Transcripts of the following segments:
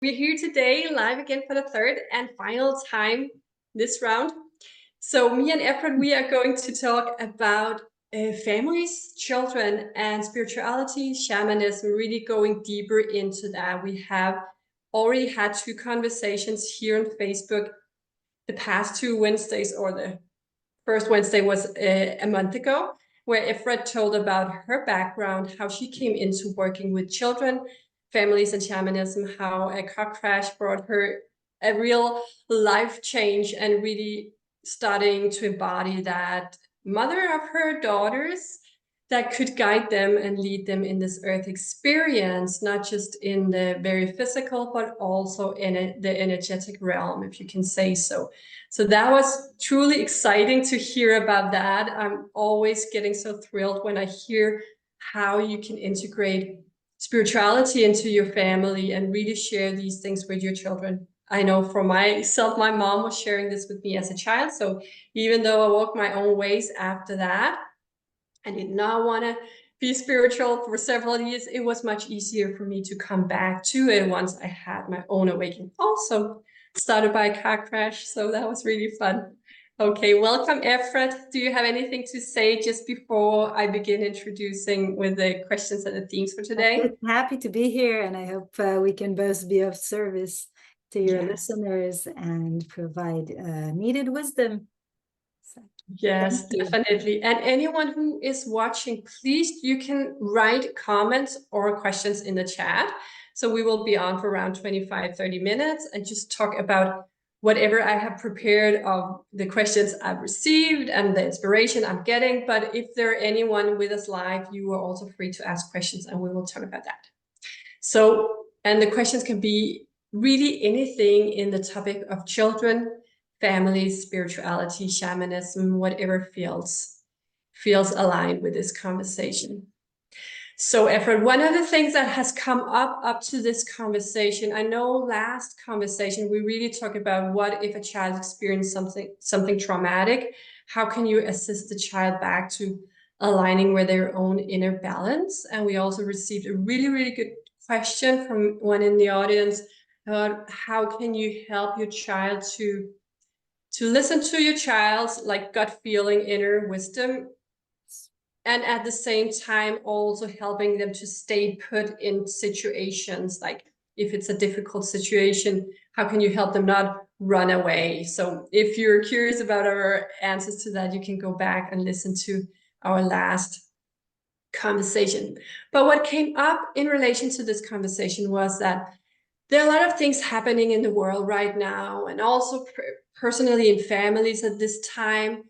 We're here today live again for the third and final time this round. So me and Efren, we are going to talk about families, children, and spirituality, shamanism, really going deeper into that. We have already had 2 conversations here on Facebook the past 2 Wednesdays, or the first Wednesday was a month ago, where Efren told about her background, how she came into working with children, families, and shamanism, how a car crash brought her a real life change and really starting to embody that mother of her daughters that could guide them and lead them in this earth experience, not just in the very physical, but also in the energetic realm, if you can say so. So that was truly exciting to hear about that. I'm always getting so thrilled when I hear how you can integrate spirituality into your family and really share these things with your children. I know for myself, my mom was sharing this with me as a child. So even though I walked my own ways after that, I did not want to be spiritual for several years. It was much easier for me to come back to it once I had my own awakening. Also started by a car crash, so that was really fun. Okay, welcome, Efrat. Do you have anything to say just before I begin introducing with the questions and the themes for today? Happy to be here, and I hope we can both be of service to your listeners and provide needed wisdom. Yes, definitely. And anyone who is watching, please, you can write comments or questions in the chat. So we will be on for around 25, 30 minutes and just talk about whatever I have prepared of the questions I've received and the inspiration I'm getting. But if there are anyone with us live, you are also free to ask questions and we will talk about that. So, and the questions can be really anything in the topic of children, families, spirituality, shamanism, whatever feels aligned with this conversation. So, Efren, one of the things that has come up to this conversation, I know last conversation we really talked about what if a child experienced something traumatic. How can you assist the child back to aligning with their own inner balance? And we also received a really good question from one in the audience about how can you help your child to listen to your child's like gut feeling, inner wisdom, and at the same time also helping them to stay put in situations, like if it's a difficult situation, how can you help them not run away? So if you're curious about our answers to that, you can go back and listen to our last conversation. But what came up in relation to this conversation was that there are a lot of things happening in the world right now, and also personally in families at this time.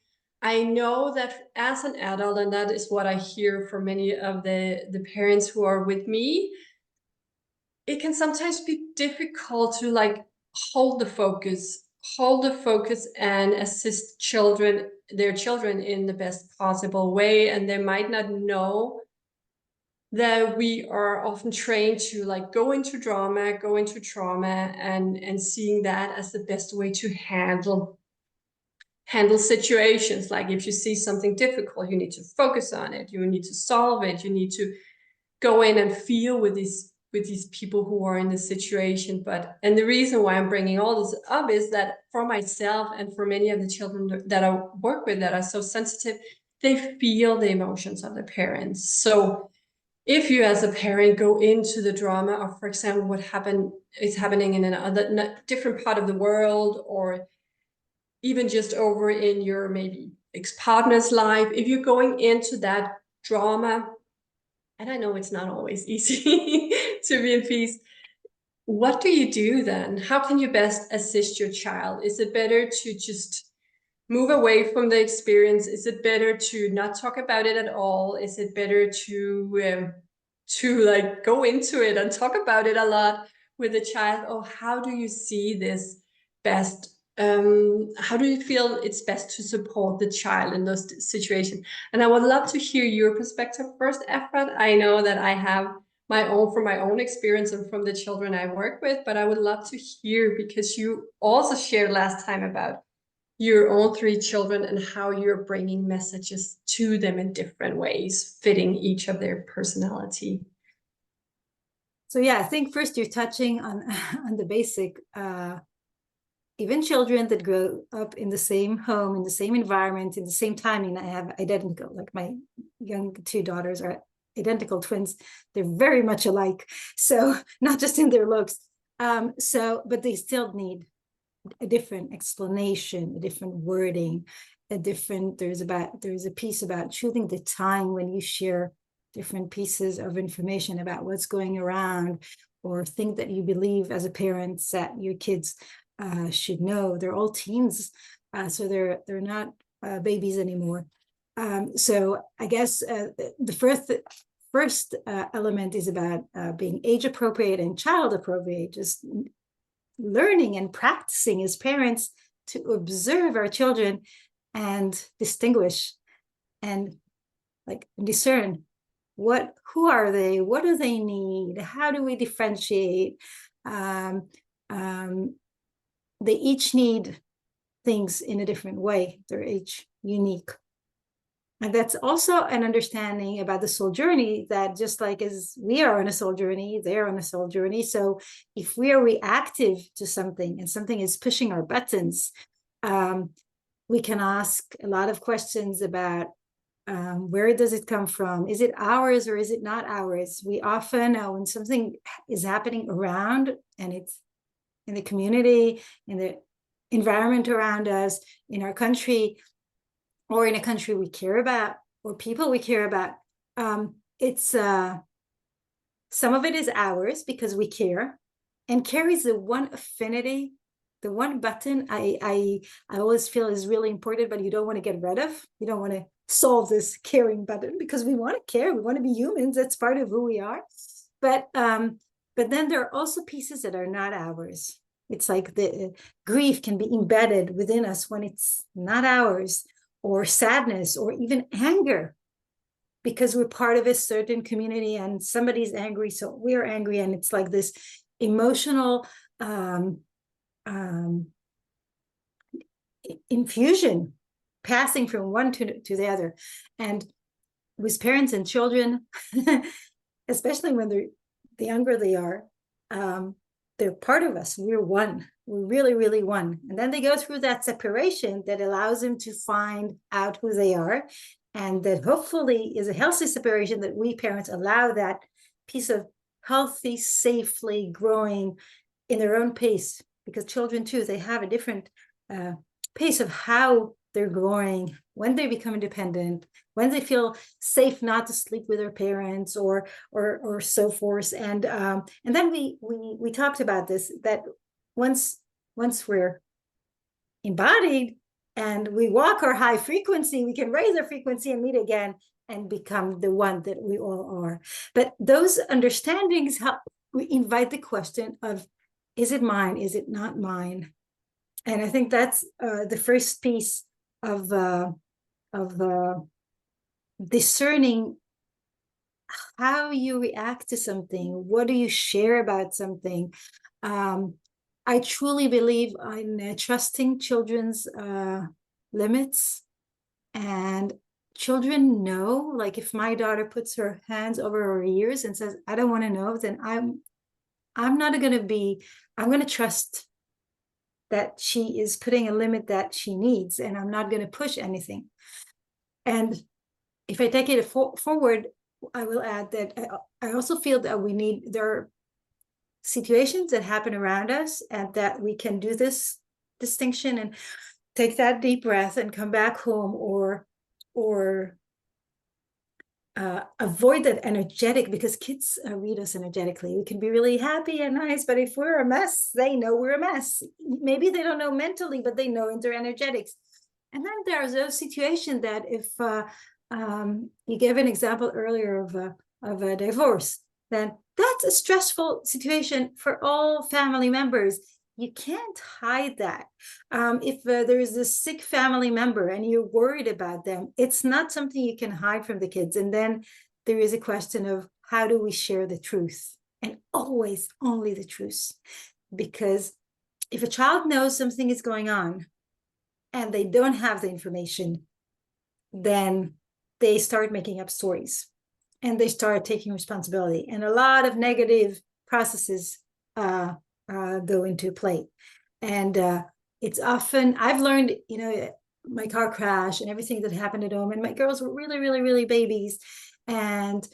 I know that as an adult, and that is what I hear from many of the parents who are with me, it can sometimes be difficult to like hold the focus and assist their children in the best possible way. And they might not know that we are often trained to like go into trauma and seeing that as the best way to handle situations. Like if you see something difficult, you need to focus on it, you need to solve it, you need to go in and feel with these people who are in this situation. And the reason why I'm bringing all this up is that for myself and for many of the children that I work with that are so sensitive, they feel the emotions of the parents. So if you as a parent go into the drama of, for example, what is happening in another different part of the world, or even just over in your maybe ex-partner's life, if you're going into that drama, and I know it's not always easy to be in peace, what do you do then? How can you best assist your child? Is it better to just move away from the experience? Is it better to not talk about it at all? Is it better to like go into it and talk about it a lot with the child? Or how do you see this best? How do you feel it's best to support the child in those situations? And I would love to hear your perspective first, Efrat. I know that I have from my own experience and from the children I work with, but I would love to hear, because you also shared last time about your own 3 children and how you're bringing messages to them in different ways, fitting each of their personality. So yeah, I think first you're touching on on the basic. Even children that grow up in the same home, in the same environment, in the same timing, I have identical, like my young two daughters are identical twins. They're very much alike. So not just in their looks. But they still need a different explanation, a different wording, there's a piece about choosing the time when you share different pieces of information about what's going around, or things that you believe as a parent that your kids should know. They're all teens, so they're not babies anymore. So I guess the first element is about being age appropriate and child appropriate, just learning and practicing as parents to observe our children and distinguish and like discern who are they, what do they need, how do we differentiate. They each need things in a different way. They're each unique. And that's also an understanding about the soul journey, that just like as we are on a soul journey, they're on a soul journey. So if we are reactive to something and something is pushing our buttons, we can ask a lot of questions about where does it come from? Is it ours or is it not ours? We often, when something is happening around and it's in the community, in the environment around us, in our country, or in a country we care about, or people we care about, it's some of it is ours because we care, and carries the one affinity, the one button I always feel is really important, but you don't want to get rid of. You don't want to solve this caring button, because we want to care, we want to be humans, that's part of who we are. But then there are also pieces that are not ours. It's like the grief can be embedded within us when it's not ours, or sadness, or even anger, because we're part of a certain community and somebody's angry, so we're angry, and it's like this emotional infusion passing from one to the other. And with parents and children, especially when the younger they are, they're part of us. We're one. We're really, really one. And then they go through that separation that allows them to find out who they are. And that hopefully is a healthy separation, that we parents allow that piece of healthy, safely growing in their own pace. Because children too, they have a different pace of how they're growing, when they become independent, when they feel safe not to sleep with their parents, or so forth. And then we talked about this, that once we're embodied and we walk our high frequency, we can raise our frequency and meet again and become the one that we all are. But those understandings help. We invite the question of, is it mine? Is it not mine? And I think that's the first piece of discerning how you react to something. What do you share about something? I truly believe in trusting children's limits, and children know, like if my daughter puts her hands over her ears and says, I don't want to know, then I'm going to trust that she is putting a limit that she needs, and I'm not going to push anything. And if I take it forward, I will add that I also feel that there are situations that happen around us, and that we can do this distinction and take that deep breath and come back home, or avoid that energetic, because kids read us energetically. We can be really happy and nice, but if we're a mess, they know we're a mess. Maybe they don't know mentally, but they know in their energetics. And then there are those situations that if you gave an example earlier of a divorce, then that's a stressful situation for all family members. You can't hide that. If there is a sick family member and you're worried about them, it's not something you can hide from the kids. And then there is a question of, how do we share the truth? And always only the truth. Because if a child knows something is going on and they don't have the information, then they start making up stories and they start taking responsibility. And a lot of negative processes go into play. And it's often, I've learned, you know, my car crash and everything that happened at home, and my girls were really, really, really babies. And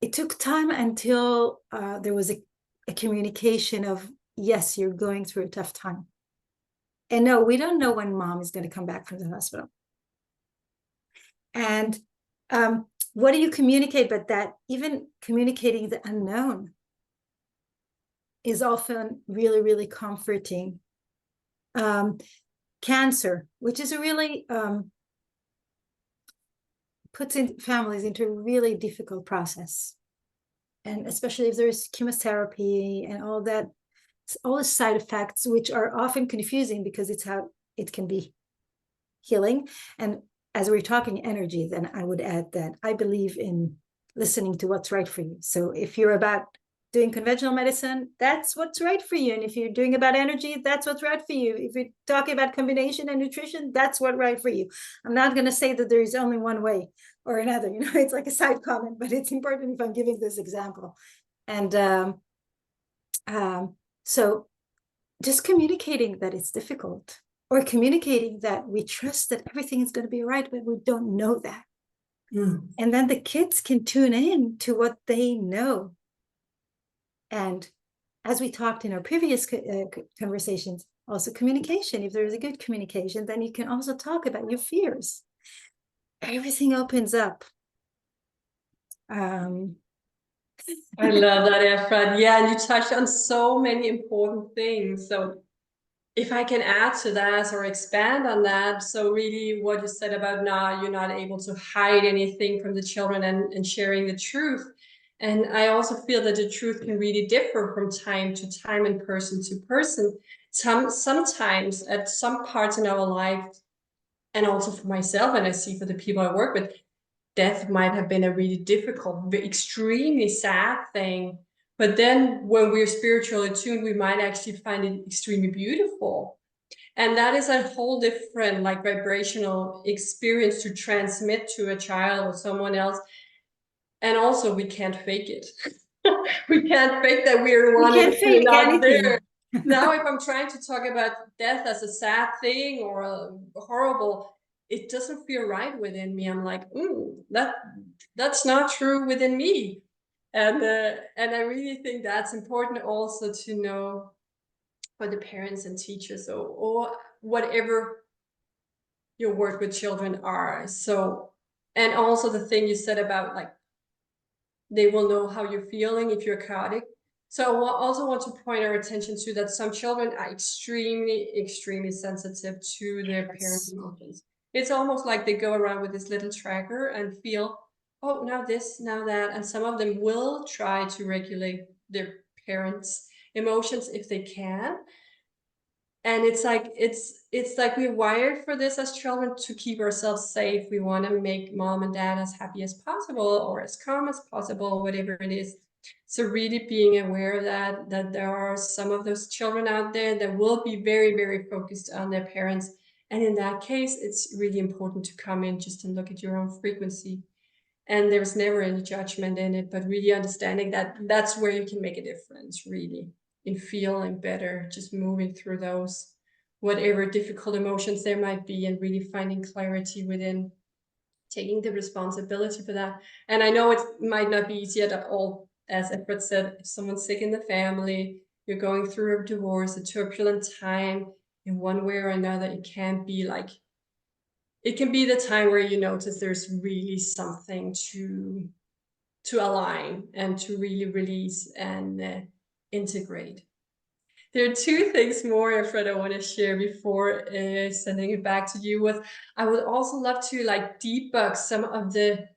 it took time until there was a communication of, yes, you're going through a tough time. And no, we don't know when mom is going to come back from the hospital. And what do you communicate? But that even communicating the unknown is often really, really comforting. Cancer, which is a really puts in families into a really difficult process. And especially if there's chemotherapy and all that, all the side effects, which are often confusing because it's how it can be healing. And as we're talking energy, then I would add that I believe in listening to what's right for you. So if you're about doing conventional medicine, that's what's right for you. And if you're doing about energy, that's what's right for you. If you're talking about combination and nutrition, that's what's right for you. I'm not going to say that there is only one way or another. You know, it's like a side comment, but it's important if I'm giving this example. And so just communicating that it's difficult, or communicating that we trust that everything is going to be right, but we don't know that. And then the kids can tune in to what they know. And as we talked in our previous conversations, also communication. If there's a good communication, then you can also talk about your fears. Everything opens up. I love that, Efrat. Yeah, and you touched on so many important things. So if I can add to that or expand on that, so really what you said about now you're not able to hide anything from the children and sharing the truth. And I also feel that the truth can really differ from time to time and person to person. Sometimes at some parts in our life, and also for myself, and I see for the people I work with, death might have been a really difficult, extremely sad thing. But then when we're spiritually attuned, we might actually find it extremely beautiful. And that is a whole different like vibrational experience to transmit to a child or someone else. And also we can't fake it. We can't fake that we're one and we're not there. Now, if I'm trying to talk about death as a sad thing or horrible, it doesn't feel right within me. I'm like, that's not true within me. And I really think that's important also to know for the parents and teachers or whatever your work with children are. So, and also the thing you said about like, they will know how you're feeling if you're chaotic. So I also want to point our attention to that some children are extremely, extremely sensitive to their parents' emotions. It's almost like they go around with this little tracker and feel, oh, now this, now that. And some of them will try to regulate their parents' emotions if they can. And it's like we're wired for this as children to keep ourselves safe. We want to make mom and dad as happy as possible or as calm as possible, whatever it is. So really being aware of that there are some of those children out there that will be very, very focused on their parents. And in that case, it's really important to come in just and look at your own frequency. And there's never any judgment in it, but really understanding that that's where you can make a difference, really, in feeling better, just moving through those, whatever difficult emotions there might be, and really finding clarity within taking the responsibility for that. And I know it might not be easy at all. As Edward said, if someone's sick in the family, you're going through a divorce, a turbulent time in one way or another, it can be like, it can be the time where you notice there's really something to align and to really release and integrate. There are two things more, Fred, I want to share before sending it back to you. With I would also love to like debug some of the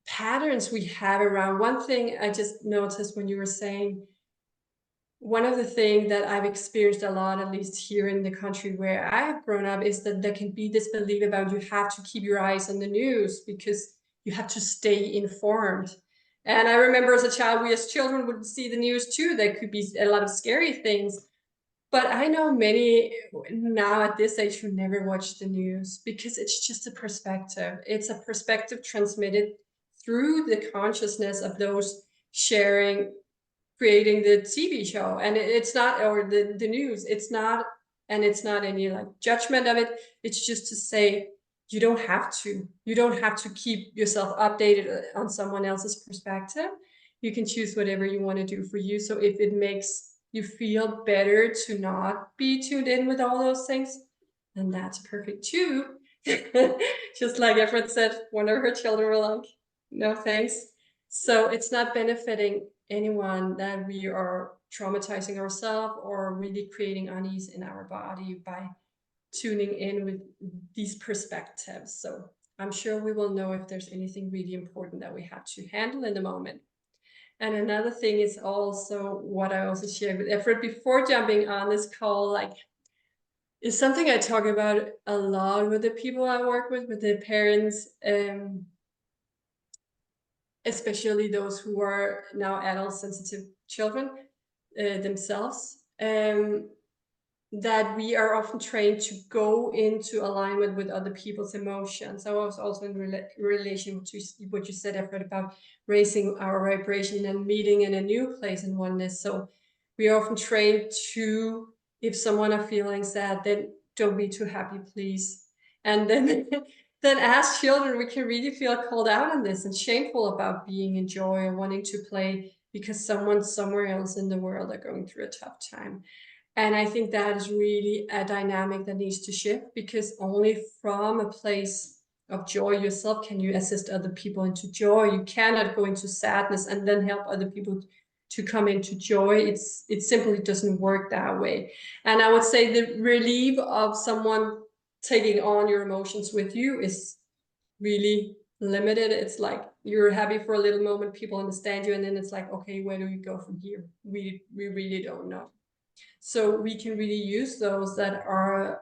patterns we have around. One thing I just noticed when you were saying, one of the things that I've experienced a lot, at least here in the country where I have grown up, is that there can be this belief about you have to keep your eyes on the news because you have to stay informed. And I remember as a child, we as children would see the news too. There could be a lot of scary things. But I know many now at this age who never watch the news because it's just a perspective. It's a perspective transmitted through the consciousness of those sharing, creating the TV show. And it's not, or the news, it's not, and it's not any like judgment of it. It's just to say, you don't have to keep yourself updated on someone else's perspective. You can choose whatever you want to do for you. So if it makes you feel better to not be tuned in with all those things, then that's perfect too. Just like Everett said, one of her children were like, no thanks. So it's not benefiting anyone that we are traumatizing ourselves or really creating unease in our body by tuning in with these perspectives. So I'm sure we will know if there's anything really important that we have to handle in the moment. And another thing is also what I also shared with Everett before jumping on this call, like, is something I talk about a lot with the people I work with the parents, especially those who are now adult sensitive children themselves, that we are often trained to go into alignment with other people's emotions. I was also in relation to what you said, Everett, about raising our vibration and meeting in a new place in oneness. So we are often trained to, if someone are feeling sad, then don't be too happy, please. And then then as children, we can really feel called out on this and shameful about being in joy or wanting to play because someone somewhere else in the world are going through a tough time. And I think that is really a dynamic that needs to shift, because only from a place of joy yourself can you assist other people into joy. You cannot go into sadness and then help other people to come into joy. It simply doesn't work that way. And I would say the relief of someone taking on your emotions with you is really limited. It's like you're happy for a little moment, people understand you, and then it's like, okay, where do we go from here? We really don't know. So we can really use those that are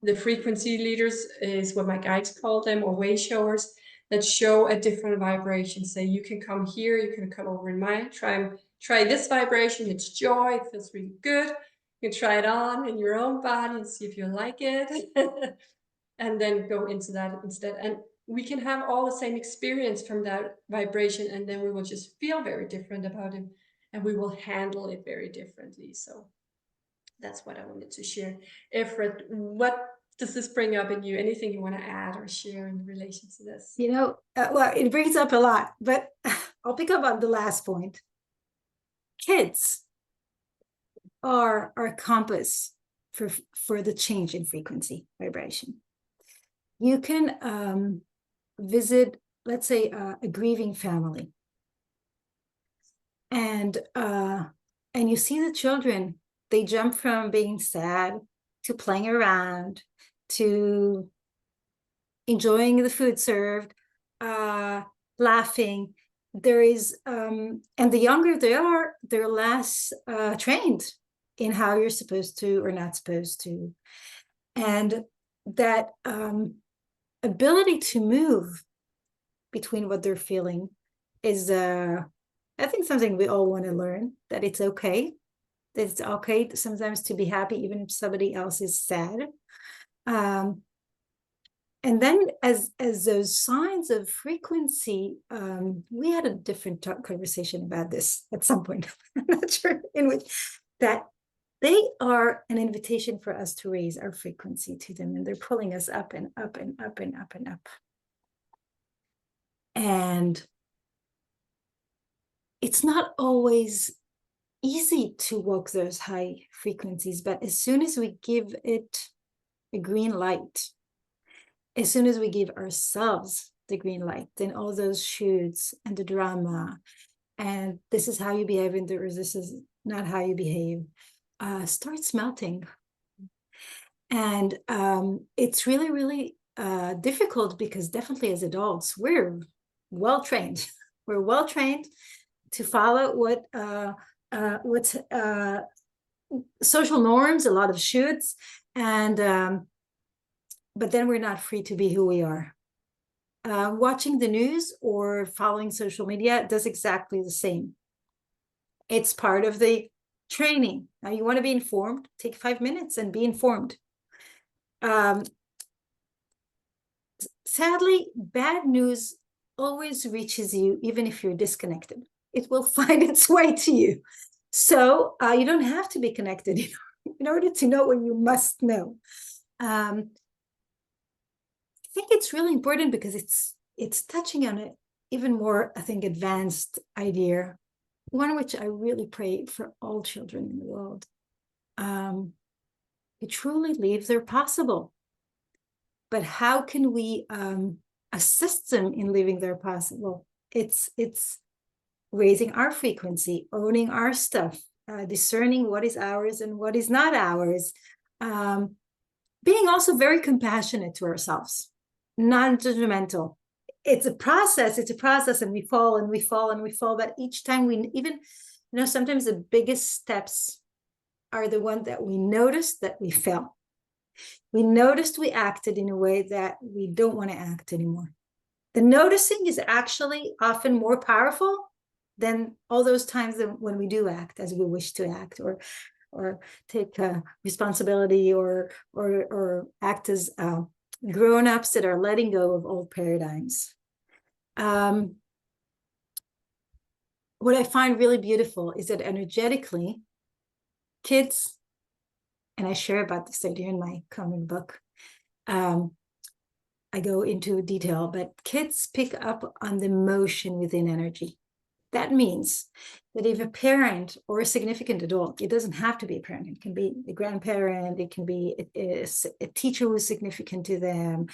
the frequency leaders, is what my guides call them, or way showers, that show a different vibration. Say, you can come here, you can come over in mine, try this vibration, it's joy, it feels really good. You can try it on in your own body and see if you like it. And then go into that instead. And we can have all the same experience from that vibration, and then we will just feel very different about it, and we will handle it very differently. So that's what I wanted to share. Everett, what does this bring up in you? Anything you want to add or share in relation to this? Well, it brings up a lot, but I'll pick up on the last point. Kids are our compass for the change in frequency vibration. You can visit, let's say, a grieving family, and you see the children. They jump from being sad to playing around to enjoying the food served, laughing. There is, and the younger they are, they're less trained in how you're supposed to or not supposed to. And that ability to move between what they're feeling is, I think, something we all want to learn, that it's okay. That it's okay sometimes to be happy, even if somebody else is sad. And then as those signs of frequency, we had a different conversation about this at some point. I'm not sure in which, that they are an invitation for us to raise our frequency to them, and they're pulling us up and up and up and up and up. And it's not always easy to walk those high frequencies, but as soon as we give it a green light, as soon as we give ourselves the green light, then all those shoots and the drama, and this is how you behave, and this is not how you behave, starts melting. And it's really, really difficult, because definitely as adults, we're well trained. We're well trained to follow what's social norms, a lot of shoots, and but then we're not free to be who we are. Watching the news or following social media does exactly the same. It's part of the training. Now, you want to be informed, take 5 minutes and be informed. Sadly, bad news always reaches you, even if you're disconnected. It will find its way to you. So you don't have to be connected in order to know what you must know. I think it's really important because it's touching on an even more, I think, advanced idea, one which I really pray for all children in the world. To truly live their possible. But how can we assist them in living their possible? It's raising our frequency, owning our stuff, discerning what is ours and what is not ours, being also very compassionate to ourselves, non-judgmental. It's a process, and we fall and we fall and we fall. But each time we even, sometimes the biggest steps are the ones that we noticed that we fell. We noticed we acted in a way that we don't want to act anymore. The noticing is actually often more powerful than all those times when we do act as we wish to act, or take responsibility, or act as grown-ups that are letting go of old paradigms. What I find really beautiful is that energetically, kids, and I share about this idea in my coming book, I go into detail, but kids pick up on the motion within energy. That means that if a parent or a significant adult, it doesn't have to be a parent, it can be a grandparent, it can be a teacher who is significant to them,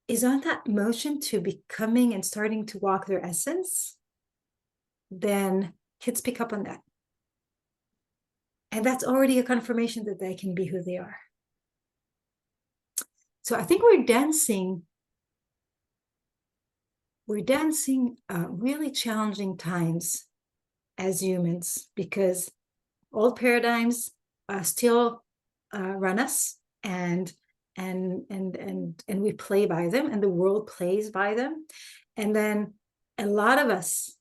is on that motion to becoming and starting to walk their essence, then kids pick up on that. And that's already a confirmation that they can be who they are. So I think we're dancing really challenging times as humans, because old paradigms still run us, and we play by them, and the world plays by them. And then a lot of us,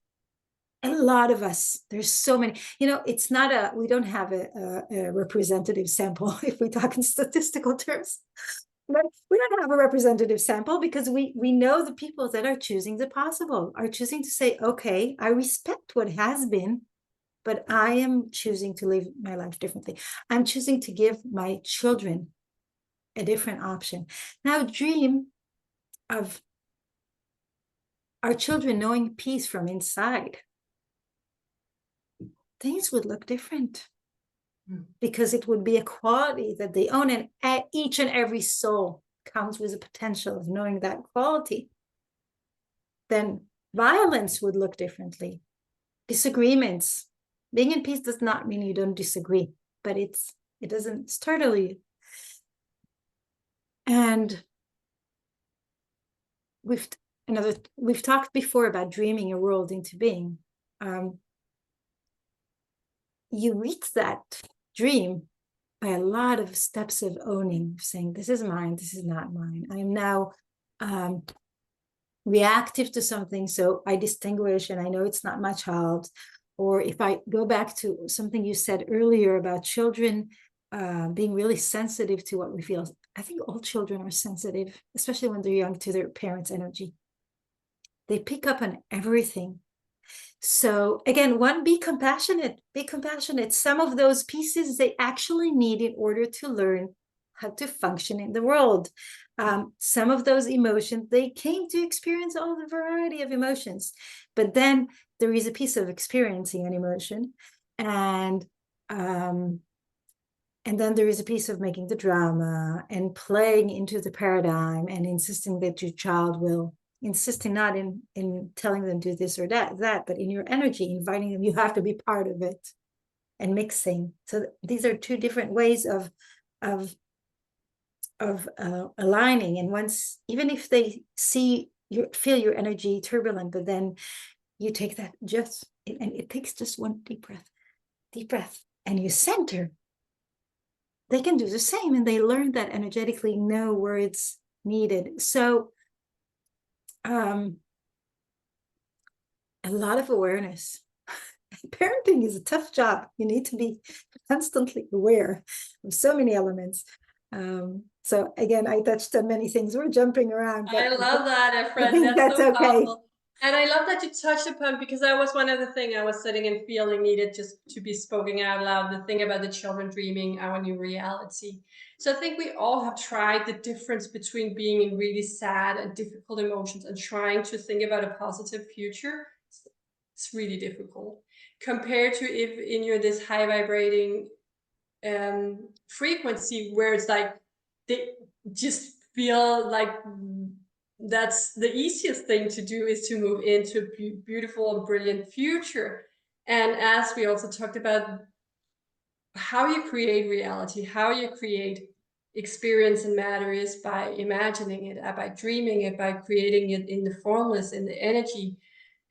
there's so many, it's not we don't have a representative sample if we talk in statistical terms. But we don't have a representative sample, because we know the people that are choosing the possible, are choosing to say, okay, I respect what has been, but I am choosing to live my life differently. I'm choosing to give my children a different option. Now, dream of our children knowing peace from inside. Things would look different, because it would be a quality that they own, and each and every soul comes with the potential of knowing that quality. Then violence would look differently. Disagreements. Being in peace does not mean you don't disagree, but it doesn't startle you. And we've talked before about dreaming a world into being. You reach that dream by a lot of steps of owning, saying, this is mine, this is not mine. I am now reactive to something, so I distinguish, and I know it's not my child. Or if I go back to something you said earlier about children being really sensitive to what we feel, I think all children are sensitive, especially when they're young, to their parents' energy. They pick up on everything. So again, be compassionate. Some of those pieces they actually need in order to learn how to function in the world. Some of those emotions, they came to experience all the variety of emotions, but then there is a piece of experiencing an emotion, and then there is a piece of making the drama and playing into the paradigm and insisting that your child will, insisting not in telling them do this or that, but in your energy, inviting them, you have to be part of it, and mixing. So these are two different ways of aligning. And once, even if they feel your energy turbulent, but then you take that and it takes just one deep breath, and you center. They can do the same, and they learn that energetically, no words needed. So a lot of awareness. Parenting is a tough job. You need to be constantly aware of so many elements. So again, I touched on many things. We're jumping around. I love that, Efren. I think that's so okay. powerful. And I love that you touched upon, because that was one of the things I was sitting and feeling needed just to be spoken out loud, the thing about the children dreaming our new reality. So I think we all have tried the difference between being in really sad and difficult emotions and trying to think about a positive future. It's really difficult compared to if in your this high vibrating frequency where it's like they just feel like that's the easiest thing to do, is to move into a beautiful and brilliant future. And as we also talked about, how you create reality, how you create experience and matter is by imagining it, by dreaming it, by creating it in the formless, in the energy.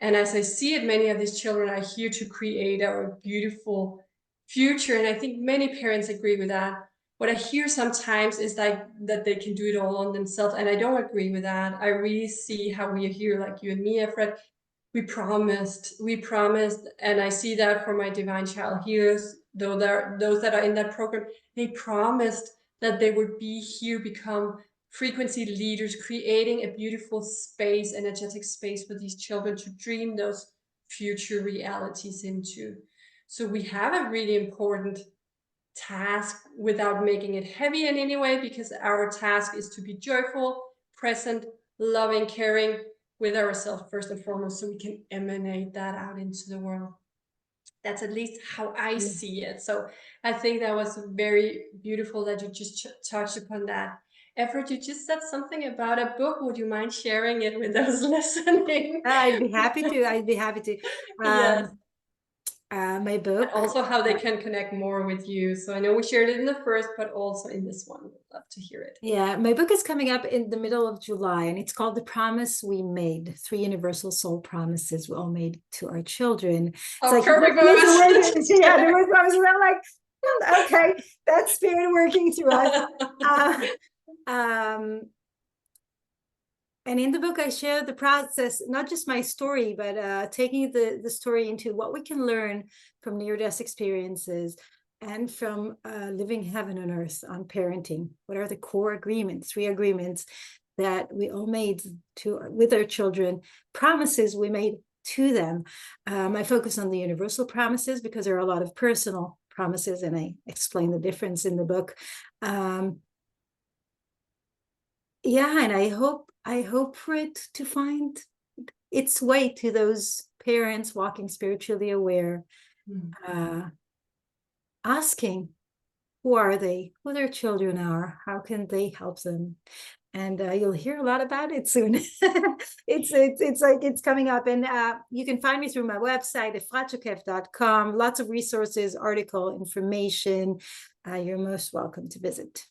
And as I see it, many of these children are here to create our beautiful future. And I think many parents agree with that. What I hear sometimes is like that they can do it all on themselves. And I don't agree with that. I really see how we are here, like you and me, Fred. We promised, and I see that for my divine child healers, though those that are in that program, they promised that they would be here, become frequency leaders, creating a beautiful space, energetic space for these children to dream those future realities into. So we have a really important task without making it heavy in any way, because our task is to be joyful, present, loving, caring with ourselves first and foremost, so we can emanate that out into the world. That's at least how I see it. So I think that was very beautiful that you just touched upon that. Everett, you just said something about a book. Would you mind sharing it with those listening? I'd be happy to. I'd be happy to. Yes. My book. And also how they can connect more with you. So I know we shared it in the first, but also in this one. We'd love to hear it. Yeah, my book is coming up in the middle of July, and it's called The Promise We Made, 3 Universal Soul Promises we all made to our children. Oh, it's like, perfect. Yeah, the word promise. And I'm like, okay, that's spirit working through us. And in the book, I share the process, not just my story, but taking the story into what we can learn from near-death experiences and from living heaven on earth on parenting. What are the core agreements, 3 agreements that we all made with our children, promises we made to them. I focus on the universal promises because there are a lot of personal promises, and I explain the difference in the book. Yeah, and I hope for it to find its way to those parents walking spiritually aware, asking who are they, who their children are, how can they help them. And you'll hear a lot about it soon. it's like it's coming up. And you can find me through my website, efratchokef.com. Lots of resources, article, information. You're most welcome to visit.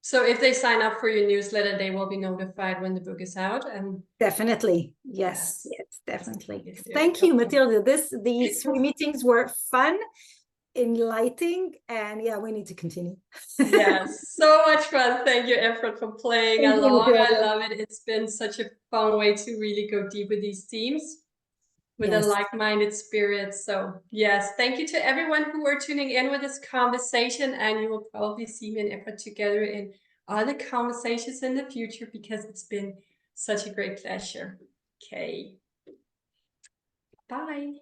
So if they sign up for your newsletter, they will be notified when the book is out. And definitely, yes, definitely. Thank you, Matilda. These 3 meetings were fun, enlightening, and yeah, we need to continue. Yes, so much fun. Thank you, Efrat, for playing along. I love it. It's been such a fun way to really go deep with these themes with a like-minded spirit. So yes, thank you to everyone who are tuning in with this conversation, and you will probably see me and Efrat together in other conversations in the future, because it's been such a great pleasure. Okay, bye.